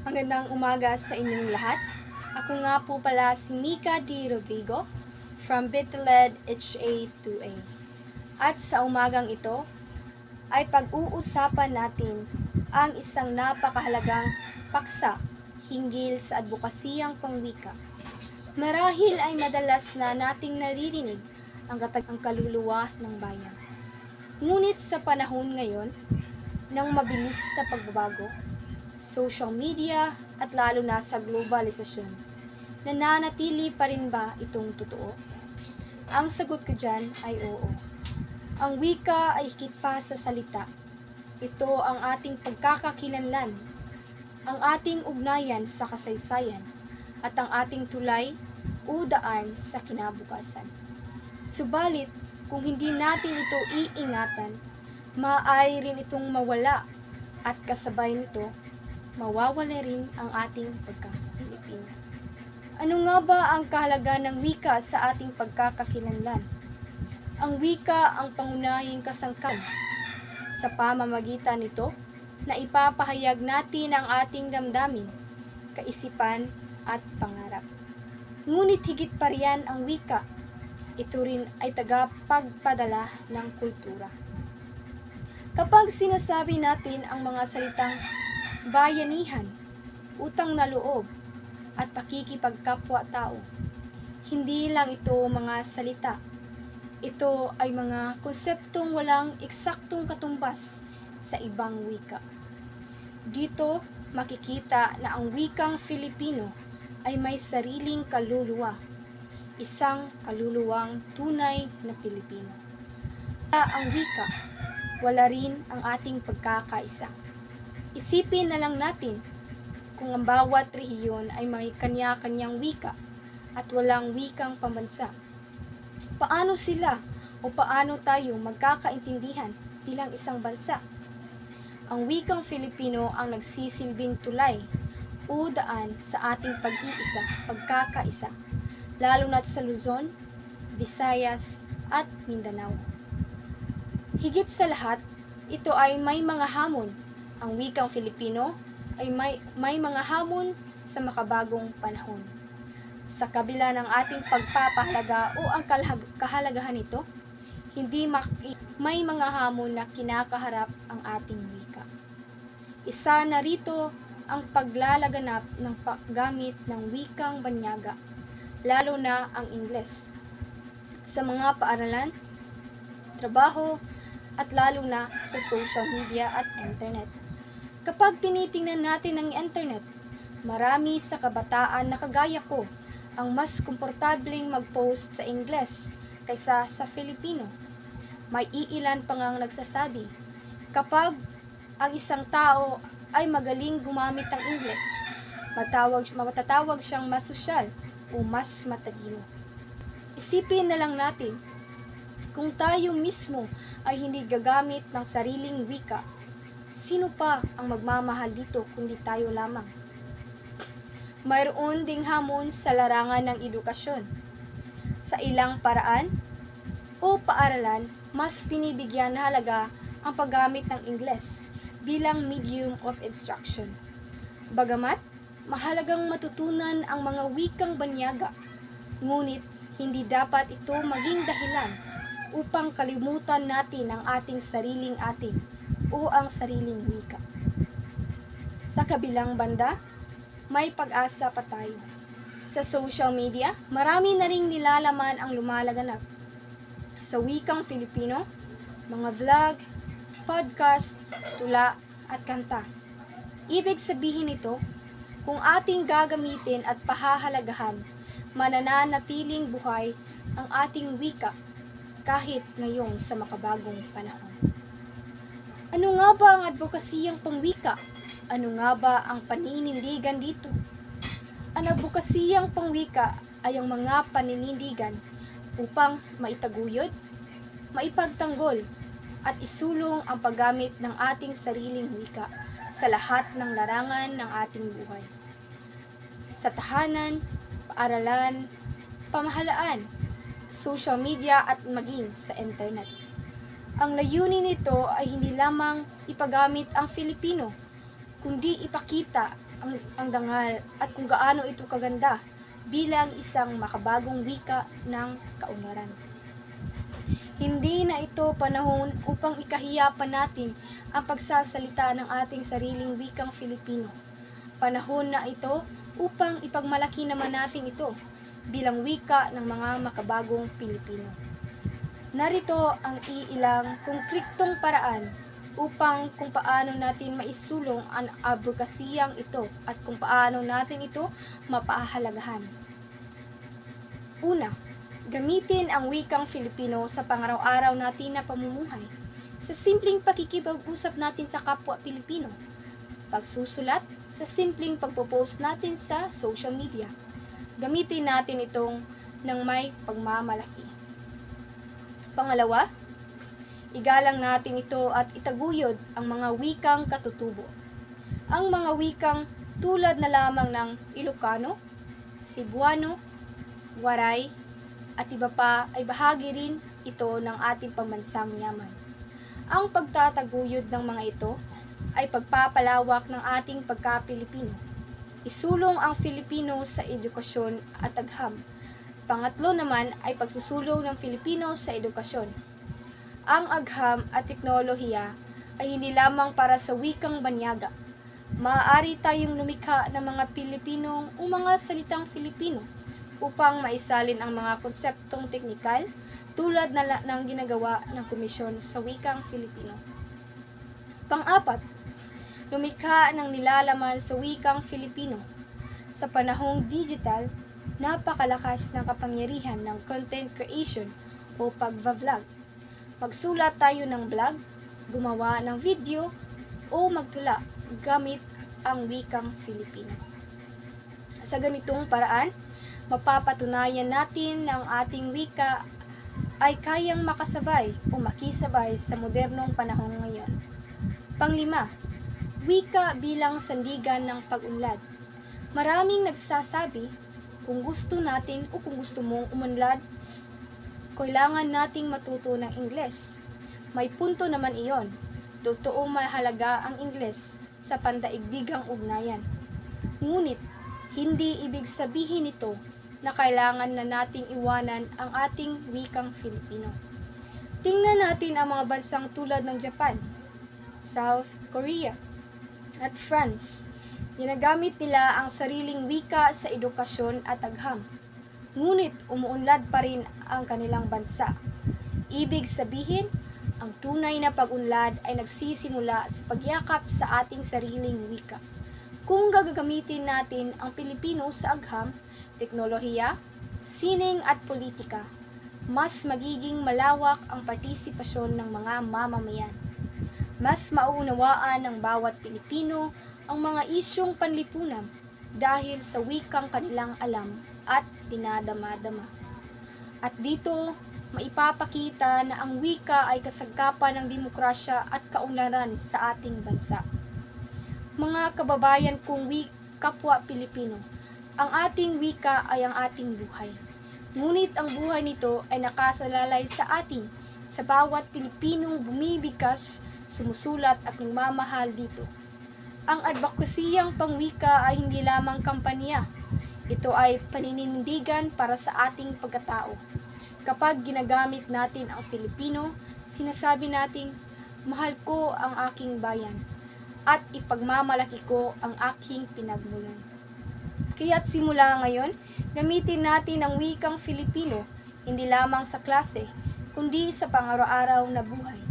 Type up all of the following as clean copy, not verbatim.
Magandang umaga sa inyong lahat. Ako nga po pala si Mika D. Rodrigo from Bitled HA2A. At sa umagang ito ay pag-uusapan natin ang isang napakahalagang paksa hinggil sa advokasiyang pangwika. Marahil ay madalas na nating naririnig ang kaluluwa ng bayan. Ngunit sa panahon ngayon ng mabilis na pagbabago, social media at lalo na sa globalisasyon, nananatili pa rin ba itong totoo? Ang sagot ko dyan ay oo. Ang wika ay higit pa sa salita. Ito ang ating pagkakakilanlan, ang ating ugnayan sa kasaysayan, at ang ating tulay o daan sa kinabukasan. Subalit, kung hindi natin ito iingatan, maaari rin itong mawala at kasabay nito, mawawala rin ang ating pagka-Pilipino. Ano nga ba ang kahalagaan ng wika sa ating pagkakakilanlan? Ang wika ang pangunahing kasangkad. Sa pamamagitan nito, na ipapahayag natin ang ating damdamin, kaisipan at pangarap. Ngunit higit pa riyan ang wika, ito rin ay tagapagpadala ng kultura. Kapag sinasabi natin ang mga salitang bayanihan, utang na loob, at pakikipagkapwa-tao, hindi lang ito mga salita. Ito ay mga konseptong walang eksaktong katumbas sa ibang wika. Dito makikita na ang wikang Filipino ay may sariling kaluluwa, isang kaluluwang tunay na Pilipino. Ang wika, wala rin ang ating pagkakaisa. Isipin na lang natin kung ang bawat rehiyon ay may kanya-kanyang wika at walang wikang pambansa. Paano sila o paano tayo magkakaintindihan bilang isang bansa? Ang wikang Filipino ang nagsisilbing tulay o daan sa ating pag-iisa, pagkakaisa, lalo na sa Luzon, Visayas at Mindanao. Higit sa lahat, ito ay may mga hamon. Ang wikang Filipino ay may mga hamon sa makabagong panahon. Sa kabila ng ating pagpapahalaga o ang kahalagahan nito, hindi may mga hamon na kinakaharap ang ating wika. Isa na rito ang paglalaganap ng paggamit ng wikang banyaga, lalo na ang Ingles, sa mga paaralan, trabaho, at lalo na sa social media at internet. Kapag tinitingnan natin ang internet, marami sa kabataan na kagaya ko ang mas komportableng mag-post sa Ingles kaysa sa Filipino. May iilan pa ngang nagsasabi, kapag ang isang tao ay magaling gumamit ng Ingles, matatawag siyang mas sosyal o mas matalino. Isipin na lang natin, kung tayo mismo ay hindi gagamit ng sariling wika, sino pa ang magmamahal dito kundi tayo lamang? Mayroon ding hamon sa larangan ng edukasyon. Sa ilang paraan o paaralan, mas binibigyan halaga ang paggamit ng Ingles bilang medium of instruction. Bagamat, mahalagang matutunan ang mga wikang banyaga, ngunit hindi dapat ito maging dahilan upang kalimutan natin ang ating sariling atin o ang sariling wika. Sa kabilang banda, may pag-asa pa tayo. Sa social media, marami na ring nilalaman ang lumalaganap. Sa wikang Filipino, mga vlog, podcast, tula, at kanta. Ibig sabihin nito, kung ating gagamitin at pahahalagahan, mananatiling buhay ang ating wika kahit ngayon sa makabagong panahon. Ano nga ba ang advokasiyang pangwika? Ano nga ba ang paninindigan dito? Ang advokasiyang pangwika ay ang mga paninindigan upang maitaguyod, maipagtanggol, at isulong ang paggamit ng ating sariling wika sa lahat ng larangan ng ating buhay. Sa tahanan, paaralan, pamahalaan, social media at maging sa internet. Ang layunin nito ay hindi lamang ipagamit ang Filipino, kundi ipakita ang dangal at kung gaano ito kaganda bilang isang makabagong wika ng kaunlaran. Hindi na ito panahon upang ikahiya pa natin ang pagsasalita ng ating sariling wikang Filipino. Panahon na ito upang ipagmalaki naman natin ito bilang wika ng mga makabagong Pilipino. Narito ang iilang konkretong paraan upang kung paano natin maisulong ang advokasiyang ito at kung paano natin ito mapahalagahan. Una, gamitin ang wikang Filipino sa pangaraw-araw natin na pamumuhay. Sa simpleng pakikipag-usap natin sa kapwa Pilipino, pagsusulat, sa simpleng pagpo-post natin sa social media. Gamitin natin itong ng may pagmamalaki. Pangalawa, igalang natin ito at itaguyod ang mga wikang katutubo. Ang mga wikang tulad na lamang ng Ilocano, Cebuano, Waray, at iba pa ay bahagi rin ito ng ating pambansang yaman. Ang pagtataguyod ng mga ito ay pagpapalawak ng ating pagka-Pilipino. Isulong ang Filipino sa edukasyon at agham. Pangatlo naman ay pagsusulong ng Filipino sa edukasyon. Ang agham at teknolohiya ay hindi lamang para sa wikang banyaga. Maaari tayong lumikha ng mga Pilipinong o mga salitang Filipino upang maisalin ang mga konseptong teknikal tulad ng ginagawa ng Komisyon sa Wikang Filipino. Pang-apat, lumikha ng nilalaman sa wikang Filipino. Sa panahong digital, napakalakas ng kapangyarihan ng content creation o pagva-vlog. Magsulat tayo ng blog, gumawa ng video, o magtula gamit ang wikang Filipino. Sa ganitong paraan, mapapatunayan natin na ang ating wika ay kayang makasabay o makisabay sa modernong panahon ngayon. Panglima, wika bilang sandigan ng pag-unlad. Maraming nagsasabi, kung gusto natin o kung gusto mong umunlad, kailangan nating matuto ng Ingles. May punto naman iyon. Totoong mahalaga ang Ingles sa pandaigdigang ugnayan. Ngunit, hindi ibig sabihin ito na kailangan na nating iwanan ang ating wikang Filipino. Tingnan natin ang mga bansang tulad ng Japan, South Korea, at France. Ginagamit nila ang sariling wika sa edukasyon at agham. Ngunit umuunlad pa rin ang kanilang bansa. Ibig sabihin, ang tunay na pag-unlad ay nagsisimula sa pagyakap sa ating sariling wika. Kung gagamitin natin ang Pilipino sa agham, teknolohiya, sining at politika, mas magiging malawak ang partisipasyon ng mga mamamayan. Mas mauunawaan ng bawat Pilipino ang mga isyong panlipunan dahil sa wikang kanilang alam at dinadama-dama. At dito, maipapakita na ang wika ay kasangkapan ng demokrasya at kaunlaran sa ating bansa. Mga kababayan kong kapwa Pilipino, ang ating wika ay ang ating buhay. Ngunit ang buhay nito ay nakasalalay sa atin, sa bawat Pilipinong bumibigkas, sumusulat at nagmamahal dito. Ang advokasiyang pangwika ay hindi lamang kampanya. Ito ay paninindigan para sa ating pagkatao. Kapag ginagamit natin ang Filipino, sinasabi nating, mahal ko ang aking bayan at ipagmamalaki ko ang aking pinagmulan. Kaya't simula ngayon, gamitin natin ang wikang Filipino hindi lamang sa klase, kundi sa pang-araw-araw na buhay.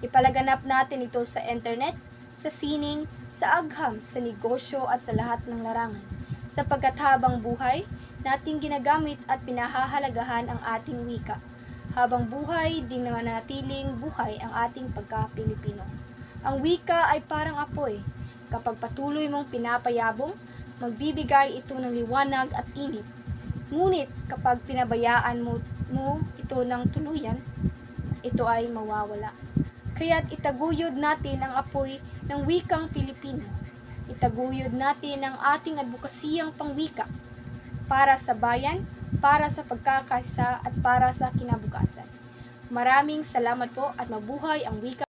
Ipalaganap natin ito sa internet, sa sining, sa agham, sa negosyo at sa lahat ng larangan. Sapagkat habang buhay, nating ginagamit at pinahahalagahan ang ating wika. Habang buhay, din nanatiling buhay ang ating pagka-Pilipino. Ang wika ay parang apoy. Kapag patuloy mong pinapayabong, magbibigay ito ng liwanag at init. Ngunit kapag pinabayaan mo ito ng tuluyan, ito ay mawawala. Kaya't itaguyod natin ang apoy ng wikang Pilipino. Itaguyod natin ang ating advokasiyang pangwika para sa bayan, para sa pagkakaisa at para sa kinabukasan. Maraming salamat po at mabuhay ang wika.